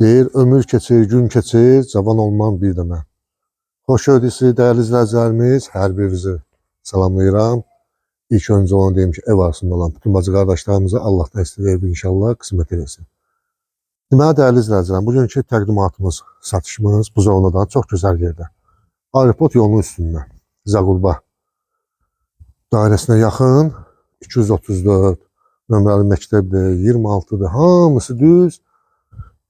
Deyir, ömür keçir, gün keçir, cavan olmam bir də mən. Xoş gördüksünüz, dəyərli izləyicilərimiz, hər birinizi salamlayıram. İlk öncə onu deyim ki, ev arasında olan bütün bacı qardaşlarımıza Allahdan istəyir inşallah qismət edilsin. Deməli, dəyərli izləyicilərim, bugünkü təqdimatımız, satışımız bu zonadan çox gözəl yerdə. Aeroport yolunun üstündə, Zaqulba dairəsinə yaxın 234 nömrəli məktəbdir, 26-dır, hamısı düz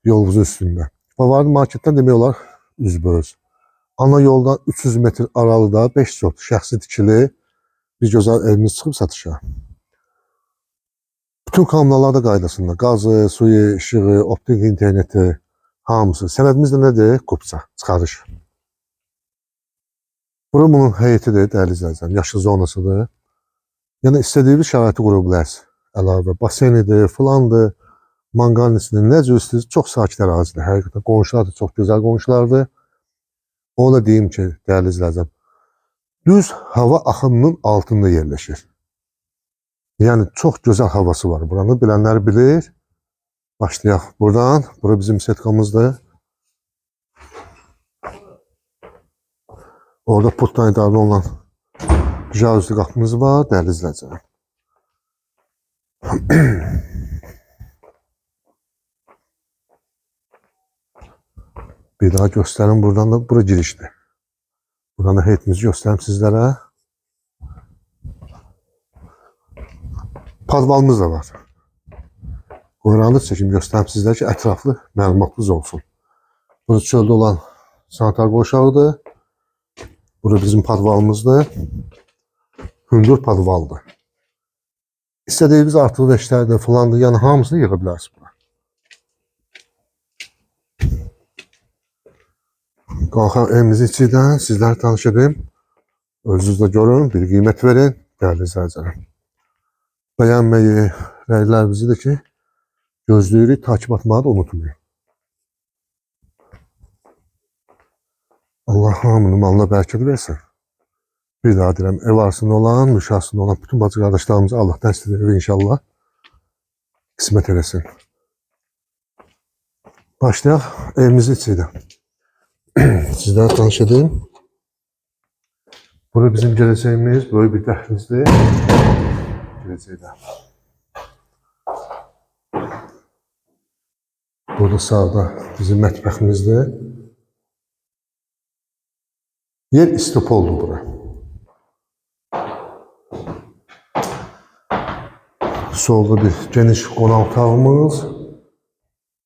yolumuzun üstündə. Bavarlı marketdən demək olar üzböz. Ana yoldan 300 metr aralıda 5 sot şəxsi tikili bir gözəl evimiz çıxıb satışa. Bütün kommunallar da qaydasında. Qazı, suyu, işığı, optik interneti, hamısı. Sənədimiz də nədir? Kupça, çıxarış. Bura bunun heyətidir, dəyərli izləyicilərim. Yaşlı zonasıdır. Yəni istədiyiniz şəraiti qura bilərsiniz. Əlavə basenidir, filandır, manqarnisinin nə cür istəyir, çox sakit ərazidir. Həqiqətən qonşular da çox gözəl qonşulardır. Onu da deyim ki, dəyərli izləyicilərim, düz hava axınının altında yerləşir. Yəni çox gözəl havası var buranın, bilənlər bilir. Başlayaq buradan. Bura bizim setkamızdır. Orada putdan idarə olan jacuzzi qapımız var, dəyərli izləyicilərim. Bir daha göstərim, buradan da bura girişdir. Buradan da heyətimizi göstərim sizlərə. Padvalımız da var. Qoyranı çəkim göstərim sizlərə ki, ətraflı məlumatınız olsun. Burada çöldə olan sanitar qoşağıdır. Burada bizim padvalımızdır. Hündür padvaldır. İstədiyiniz artıq veşlərdir, filandır, yəni hamısını yığa bilərsiniz bura. Qalxan evimizin içindən sizləri tanış edeyim. Özünüz də görün, bir qiymət verin, dəyərli izləyicilərim. Bəyənməyi, rəylərinizi də ki, gözləyirik, takip atmağı da unutmayın. Allah hamının malına bərəkət versin. Bir daha deyirəm, ev arasında olan, müşahsında olan bütün bacı qardaşlarımıza Allahdan istəyir inşallah qismət eləsin. Başlayaq evimizin içindən. Sizlərə tanış edeyim. Burada bizim gələcəyimiz böyük bir dəhlizdir. Gələcəkdə. Burada sağda bizim mətbəximizdir. Yer istopoldur bura. Solda bir geniş qonaq otağımız.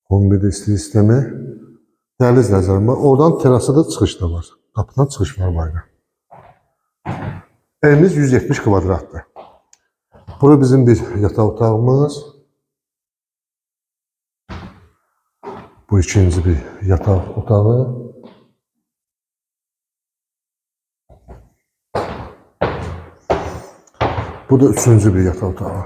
Kombide sistemi. Dəyərli izləyicilərim, oradan terasa da çıxış da var. Qapıdan çıxış var bayra. Evimiz 170 kvadratdır. Bura bizim bir yataq otağımız. Bu ikinci bir yataq otağı. Bu da üçüncü bir yataq otağı.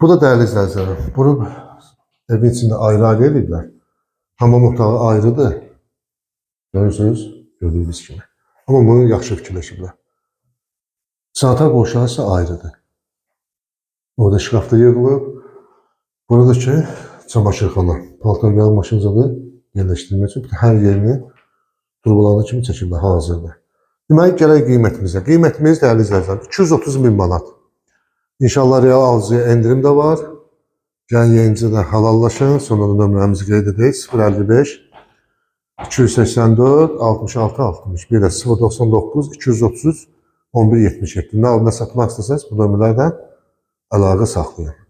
Bu da dəyərli izləyicilərim. Bunu evin içində ayrı-ayrı ediblər. Hamam otağı ayrıdır. Görürsünüz, gördüyünüz kimi. Amma bunu yaxşı fikirləşiblər. Sanitar qoşağı isə ayrıdır. Orada şkafda yığılıb. Burada ki, çamaşırxana, paltar yığım maşıncalı yerləşdirmək üçün hər yerini durbalarına kimi çəkiblər, hazırdır. Deməli, gələk qiymətimizə. Qiymətimiz, dəyərli izləyicilərim, 230 bin manat. İnşallah real alıcıya endirim də var. Gəlin yayıncıda halallaşın. Sonra da nömrəmizi qeyd edək. 055 284 66 60. Bir də 099 230 11 77. Nə satmaq istəsəniz bu nömrələrdən əlaqə saxlayın.